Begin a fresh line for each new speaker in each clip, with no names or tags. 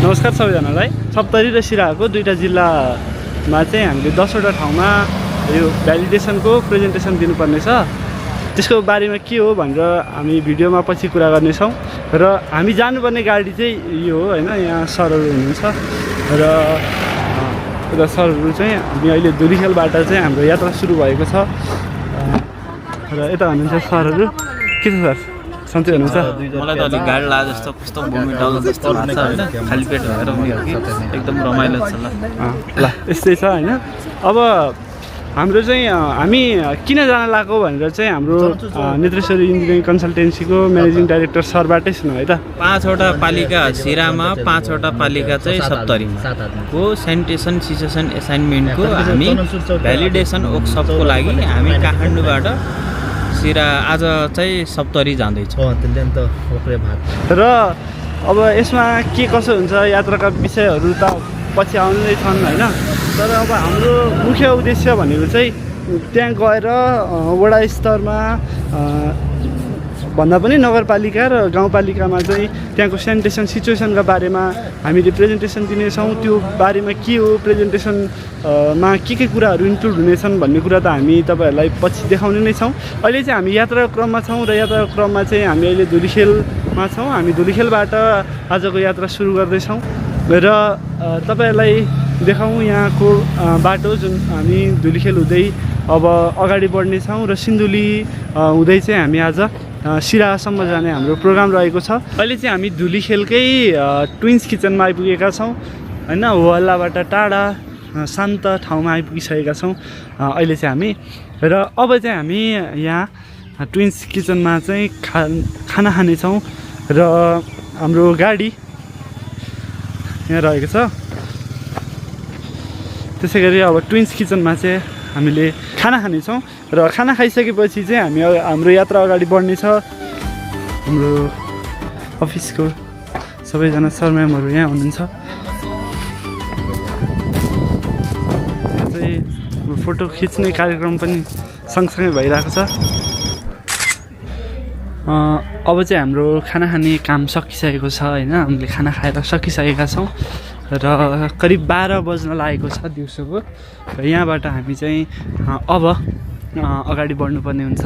नमस्कार सबैजनालाई। सप्तरी र सिराहाको दुईटा जिल्लामा चाहिँ हामीले 10वटा ठाउँमा यो भ्यालिडेसनको प्रेजेन्टेसन दिनुपर्ने छ। त्यसको बारेमा के हो भनेर हामी भिडियोमा पछि कुरा गर्नेछौँ। र हामी जानुपर्ने गाडी चाहिँ यो हो होइन, यहाँ सरहरू हुनुहुन्छ र सरहरू चाहिँ हामी अहिले धुलीखेलबाट चाहिँ हाम्रो यात्रा सुरु भएको छ। र यता हुनुहुन्छ सरहरू। के छ सर, सन्चै हुनुहुन्छ?
मलाई त अलिक गाडी लाग्यो जस्तो, कस्तो भूमि डल्लो जस्तो लाग्छ होइन, खाली पेट भएर पनि हो कि एकदम रमाइलो छ।
ल यस्तै छ होइन। अब हाम्रो चाहिँ हामी किन जान लागेको भनेर चाहिँ हाम्रो नेत्रेश्वरी इन्जिनियरिङ कन्सल्टेन्सीको म्यानेजिङ डाइरेक्टर सरबाटै सुनौँ है त।
5वटा पालिका सिरामा, 5वटा पालिका चाहिँ सप्तरीमा को सेनिटेसन सिचुएसन एसाइनमेन्टको हामी भ्यालिडेसन वर्कसपको लागि हामी काठमाडौँबाट सिरा आज चाहिँ सप्तरी जाँदैछौँ।
र अब यसमा के कसो हुन्छ यात्राका विषयहरू त पछि आउँदै छन् होइन। तर अब हाम्रो मुख्य उद्देश्य भनेको चाहिँ त्यहाँ गएर वडा स्तरमा भन्दा पनि नगरपालिका र गाउँपालिकामा चाहिँ त्यहाँको सेनिटेसन सिचुएसनका बारेमा हामीले प्रेजेन्टेसन दिनेछौँ। त्यो बारेमा के हो, प्रेजेन्टेसनमा के कुराहरू इन्क्लुड हुनेछन् भन्ने कुरा त हामी तपाईँहरूलाई पछि देखाउने नै छौँ। अहिले चाहिँ हामी यात्रा क्रममा छौँ र यात्रा क्रममा चाहिँ हामी अहिले धुलीखेलमा छौँ। हामी धुलीखेलबाट आजको यात्रा सुरु गर्दैछौँ र तपाईँहरूलाई देखाउँ यहाँको बाटो जुन हामी धुलीखेल हुँदै अब अगाडि बढ्नेछौँ र सिन्धुली हुँदै चाहिँ हामी आज सिराहासम्म जाने हाम्रो प्रोग्राम रहेको छ। अहिले चाहिँ हामी धुलीखेलकै ट्विन्स किचनमा आइपुगेका छौँ होइन। होहल्लाबाट टाढा शान्त ठाउँमा आइपुगिसकेका छौँ अहिले चाहिँ हामी। र अब चाहिँ हामी यहाँ ट्विन्स किचनमा चाहिँ खाना खानेछौँ र हाम्रो गाडी यहाँ रहेको छ। त्यसै गरी अब ट्विन्स किचनमा चाहिँ हामीले खाना खानेछौँ र खाना खाइसकेपछि चाहिँ हामी हाम्रो यात्रा अगाडि बढ्नेछ। हाम्रो अफिसको सबैजना सर म्यामहरू यहाँ हुनुहुन्छ। यहाँ चाहिँ फोटो खिच्ने कार्यक्रम पनि सँगसँगै भइरहेको छ। अब चाहिँ हाम्रो खाना खाने काम सकिसकेको छ होइन। हामीले खाना खाएर सकिसकेका छौँ र करिब 12 बज्न लागेको छ दिउँसोको। र यहाँबाट हामी चाहिँ अब अगाडि बढ्नुपर्ने हुन्छ।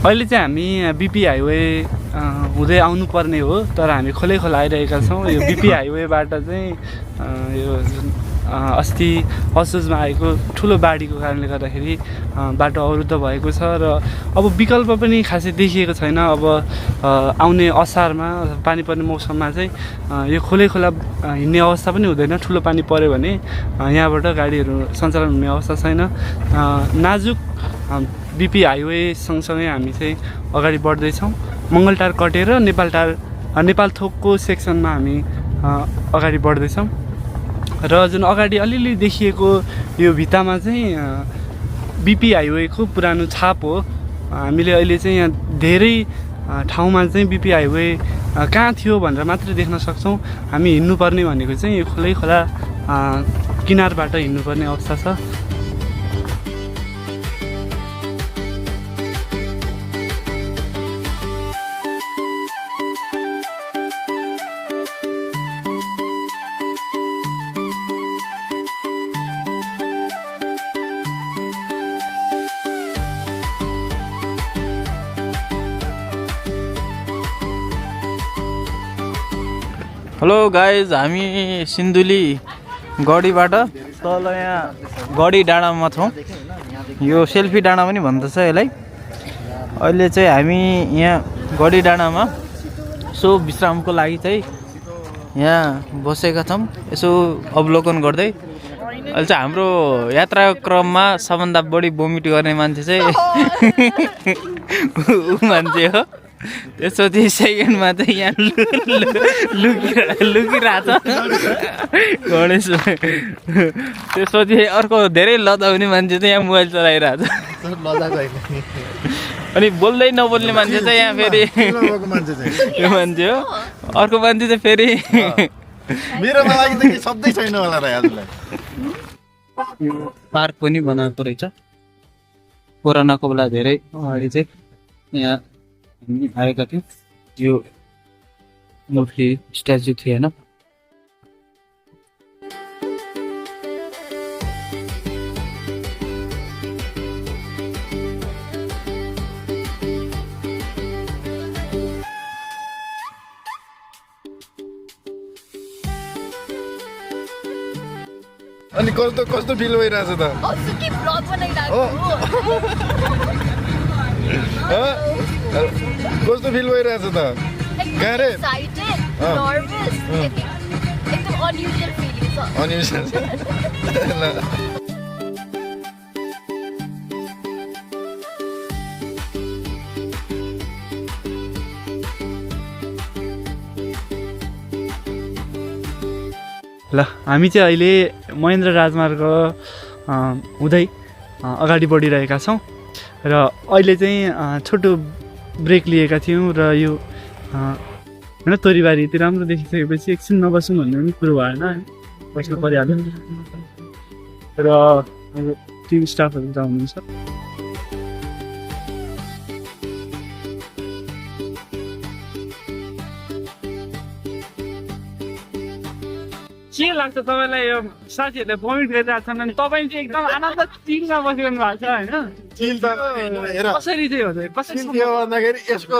अहिले चाहिँ हामी बिपी हाइवे हुँदै आउनुपर्ने हो, तर हामी खोलै खोला आइरहेका छौँ। यो बिपी हाइवेबाट चाहिँ यो जुन अस्ति असोजमा आएको ठुलो बाढीको कारणले गर्दाखेरि बाटो अवरुद्ध भएको छ र अब विकल्प पनि खासै देखिएको छैन। अब आउने असारमा पानी पर्ने मौसममा चाहिँ यो खोलै खोला हिँड्ने अवस्था पनि हुँदैन। ठुलो पानी पऱ्यो भने यहाँबाट गाडीहरू सञ्चालन हुने अवस्था छैन। नाजुक बिपी हाइवे सँगसँगै हामी चाहिँ अगाडि बढ्दैछौँ। मङ्गलटार कटेर नेपाल थोकको सेक्सनमा हामी अगाडि बढ्दैछौँ। र जुन अगाडि अलिअलि देखिएको यो भित्तामा चाहिँ बिपी हाइवेको पुरानो छाप हो। हामीले अहिले चाहिँ यहाँ धेरै ठाउँमा चाहिँ बिपी हाइवे कहाँ थियो भनेर मात्रै देख्न सक्छौँ। हामी हिँड्नुपर्ने भनेको चाहिँ यो खोलै खोला किनारबाट हिँड्नुपर्ने अवस्था छ।
हेलो गाइज, हामी सिन्धुली गढीबाट तल यहाँ गढी डाँडामा छौँ। यो सेल्फी डाँडा पनि भन्दछ यसलाई। अहिले चाहिँ हामी यहाँ गढी डाँडामा यसो विश्रामको लागि चाहिँ यहाँ बसेका छौँ, यसो अवलोकन गर्दै। अहिले चाहिँ हाम्रो यात्रा क्रममा सबभन्दा बढी भोमिट गर्ने मान्छे चाहिँ ऊ मान्छे हो। त्यसपछि सेकेन्डमा चाहिँ यहाँ लुकिरहेछ गणेश। त्यसपछि अर्को धेरै लदाउने मान्छे चाहिँ यहाँ मोबाइल चलाइरहेछ। अनि बोल्दै नबोल्ने मान्छे चाहिँ यहाँ फेरि
मान्छे चाहिँ
यो मान्छे हो अर्को मान्छे चाहिँ फेरि
मेरोमा लागि त के शब्दै छैन होला र हजुरलाई
पार्क पनि बनाएको रहेछ कोरोनाको बेला धेरै अगाडि चाहिँ यहाँ हामी आएका थियौँ यो मूर्ति स्ट्याचु थियो होइन
अनि कस्तो कस्तो फिल भइरहेछ त कस्तो फिल भइरहेछ त गाह्रै
ल हामी चाहिँ अहिले महेन्द्र राजमार्ग हुँदै अगाडि बढिरहेका छौँ र अहिले चाहिँ छोटो ब्रेक लिएका थियौँ र यो होइन तोरीबारी यति राम्रो देखिसकेपछि एकछिन नबसौँ भन्ने पनि कुरो भएन बस्नु परिहाल्यो र टिम स्टाफहरू त हुनुहुन्छ के लाग्छ तपाईँलाई यो साथीहरूले भमिट गरिरहेको छन् अनि तपाईँ चाहिँ एकदम आनन्द चिलमा बसिरहनु भएको छ होइन
चिल त हेर
कसरी चाहिँ हो कसरी
के भन्दाखेरि यसको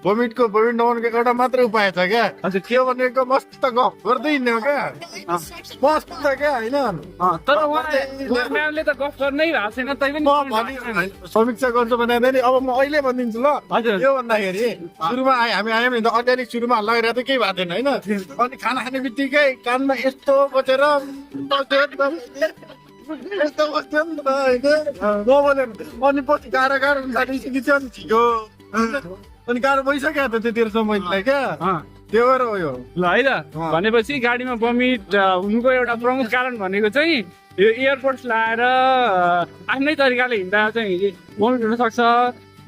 भमिट नहुनुको एउटा मात्रै उपाय छ क्या
हजुर
के भनेको मस्त गफ गर्दै हिँड्ने हो क्या मस्त क्या होइन
तर म्यामले त गफ गर्नै भएको छैन तै पनि
समीक्षा गर्छु भने अब म अहिले भनिदिन्छु ल
हजुर
के भन्दाखेरि सुरुमा हामी आयौँ नि त अर्ग्यानिक सुरुमा हल्ला गरेर त केही भएको थिएन होइन अनि खाना खाने बित्तिकै कानमा यस्तो बसेर यस्तो बस्थ्यो नि त होइन अनि पछि गाह्रो हुन्छ अनि छिटो अनि गाह्रो भइसक्यो त त्यतिखेर समयलाई क्या त्यो भएर हो यो
ल है त भनेपछि गाडीमा भमिट हुनुको एउटा प्रमुख कारण भनेको चाहिँ यो एयरपोर्ट लाएर आफ्नै तरिकाले हिँड्दा चाहिँ भमिट हुनसक्छ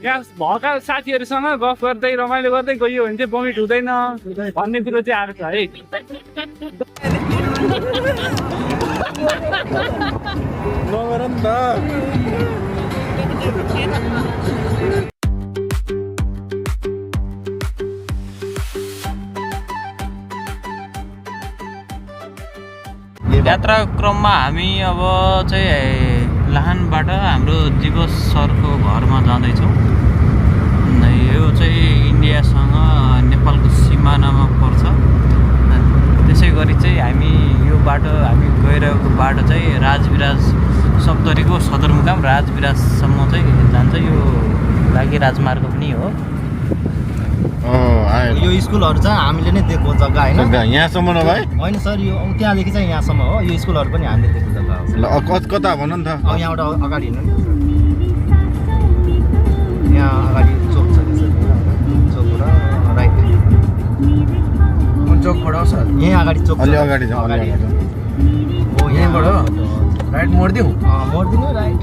यहाँ भएका साथीहरूसँग गफ गर्दै रमाइलो गर्दै गयो भने चाहिँ भमिट हुँदैन भन्ने कुरो चाहिँ आएको छ है
नगर नि त
यात्रा क्रममा हामी अब चाहिँ लाहानबाट हाम्रो दिवस सरको घरमा जाँदैछौँ यो चाहिँ इन्डियासँग नेपालको सिमानामा पर्छ त्यसै गरी चाहिँ हामी यो बाटो हामी गइरहेको बाटो चाहिँ राजविराज सप्तरीको सदरमुकाम राजविराजसम्म चाहिँ जान्छ यो लागि राजमार्ग पनि हो
यो स्कुलहरु चाहिँ हामीले नै दिएको जग्गा हैन
यहाँसम्म न भाइ
होइन सर यो त्यहाँदेखि चाहिँ यहाँसम्म हो यो स्कुलहरु पनि हामीले दिएको जग्गा हो
ल कता भन्नु नि त
अब यहाँबाट अगाडि हिँड्नु यहाँ अगाडि चोक छ चोक र राइट
कुन चोकबाट हो सर
यही अगाडि चोक
अलि अगाडि जाउँ
हो यहाँबाट
राइट मोड्दिउँ
मोड्दिनु राइट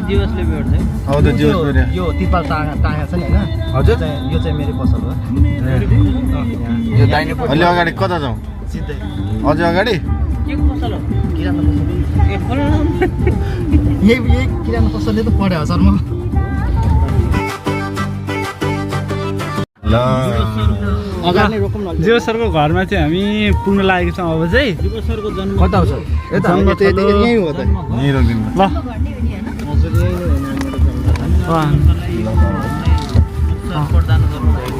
दिवसले भेट्छ
हौ त दिवस
यो तिरपाल टाँगा छ नि हैन
हजुर
यो चाहिँ मेरो पसल हो
यो दाहिने अलि अगाडि कता जाउँ
सिधै
अझै अगाडि
के पसल हो
किराना पसल यही किराना पसलले त पढ्यो सर म
ल
अगाडि रोकौँ न
जियो सरको घरमा चाहिँ हामी पुग्न लागेको छौँ अब चाहिँ
दिवस सरको जन्म
कता हो सर यता
जन्म त यहीँ हो त
यहीँ रोकिदिनु
ल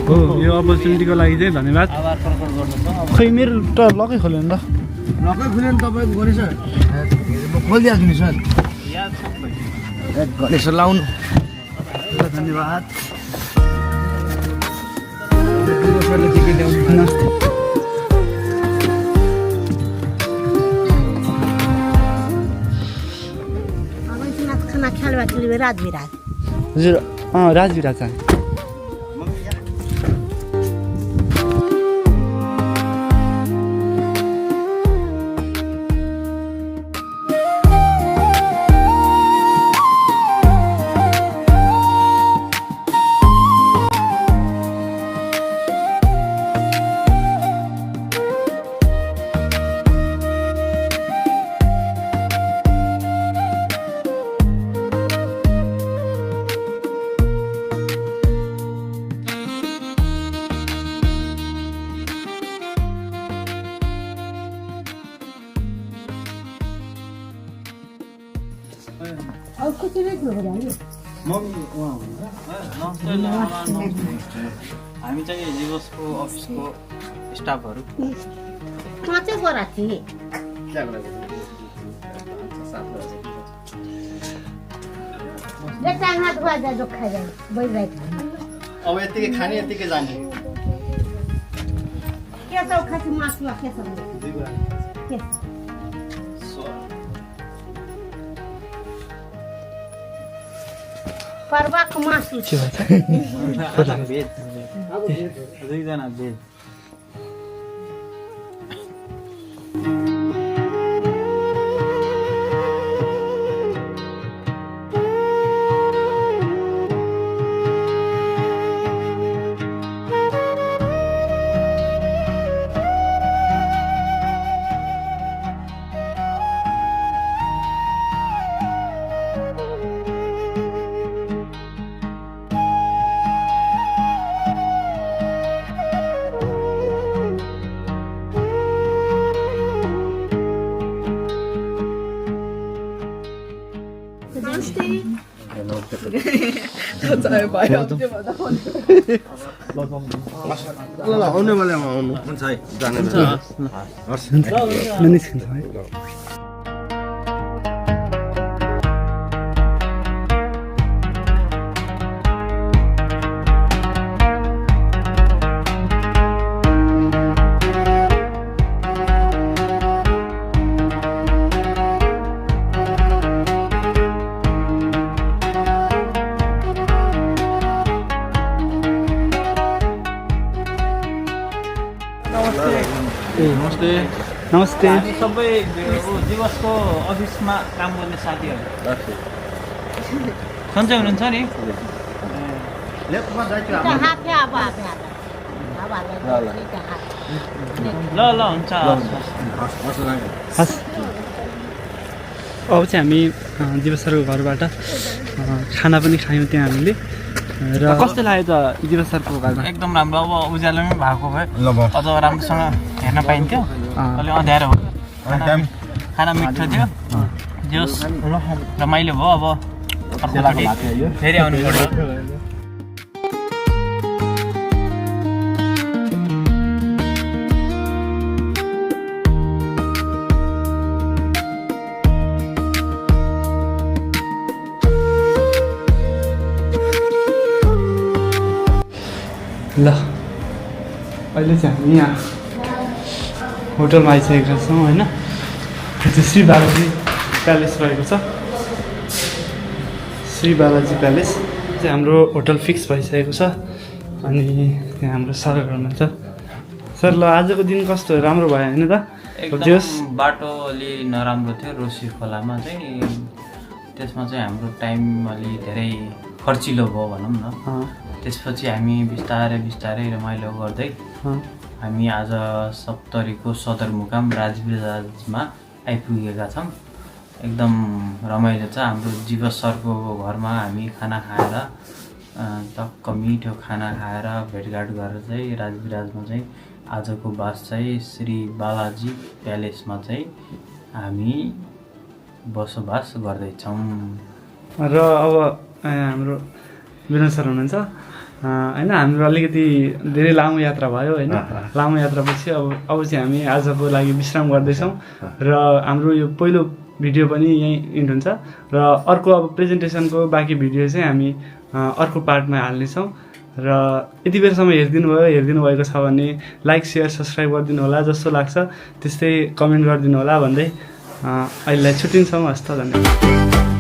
हो यो अपर्च्युनिटीको लागि चाहिँ धन्यवाद
आभार प्रकट गर्दछ
खै मेरो त लकै खोल्यो नि त
लकै खुल्यो नि तपाईँको गणेश सर म खोलिदिहाल्छु नि सर गणेश सर लाउनु
धन्यवाद
खाना खेलबाटले राजविराज
हजुर राजविराज छ
हामी चाहिँ दिवसको अफिसको स्टाफहरू
मात्रै गराएको थिएँ
अब यतिकै खाने यतिकै जाने
के छ खासि मासु के छ के पर्वाको मासु छ
दुईजना भेज
ल आउने बेलामा आउनु हुन्छ है जाने
निस्किन्छ है
नमस्ते
नमस्ते
हामी सबै दिवसको अफिसमा काम गर्ने साथीहरू सन्चै हुनुहुन्छ नि
लेफ्टमा जाइयो
हात अब
ल ल हुन्छ
हस् अब चाहिँ हामी दिवस सरको घरबाट खाना पनि खायौँ त्यहाँ हामीले र कस्तो लाग्यो त दिवस सरको घरमा
एकदम राम्रो अब उज्यालोमै भएको भए
ल भयो
अझ राम्रोसँग हेर्न पाइन्थ्यो अलि अँध्यारो हो खाना मिठो थियो जोस् रमाइलो भयो अब अर्कोचोटि फेरि आउनु पर्छ
ल अहिले चाहिँ हामी यहाँ होटलमा आइसकेका छौँ होइन यो चाहिँ श्री बालाजी प्यालेस रहेको छ श्री बालाजी प्यालेस चाहिँ हाम्रो होटल फिक्स भइसकेको छ अनि त्यहाँ हाम्रो सरहरू हुनुहुन्छ सर ल आजको दिन कस्तो राम्रो भयो होइन त
एकदम बाटो अलि नराम्रो थियो रोसी खोलामा चाहिँ त्यसमा चाहिँ हाम्रो टाइम अलि धेरै खर्चिलो भयो भनौँ न त्यसपछि हामी बिस्तारै बिस्तारै रमाइलो गर्दै हामी आज सप्तरीको सदरमुकाम राजविराजमा आइपुगेका छौँ एकदम रमाइलो छ हाम्रो जीवस सरको घरमा हामी खाना खाएर टक्क मिठो खाना खाएर भेटघाट गरेर चाहिँ राजविराजमा चाहिँ आजको बास चाहिँ श्री बालाजी प्यालेसमा चाहिँ हामी बसोबास गर्दैछौँ
र अब हाम्रो विनोद सर हुनुहुन्छ होइन हाम्रो अलिकति धेरै लामो यात्रा भयो होइन लामो यात्रापछि अब चाहिँ हामी आजको लागि विश्राम गर्दैछौँ र हाम्रो यो पहिलो भिडियो पनि यहीँ इन्ड हुन्छ र अर्को अब प्रेजेन्टेसनको बाँकी भिडियो चाहिँ हामी अर्को पार्टमा हाल्नेछौँ र यति बेरसम्म हेरिदिनु भएको छ भने लाइक सेयर सब्सक्राइब गरिदिनु होला जस्तो लाग्छ त्यस्तै कमेन्ट गरिदिनु होला भन्दै अहिलेलाई छुट्टिन्छौँ हस्त धन्यवाद।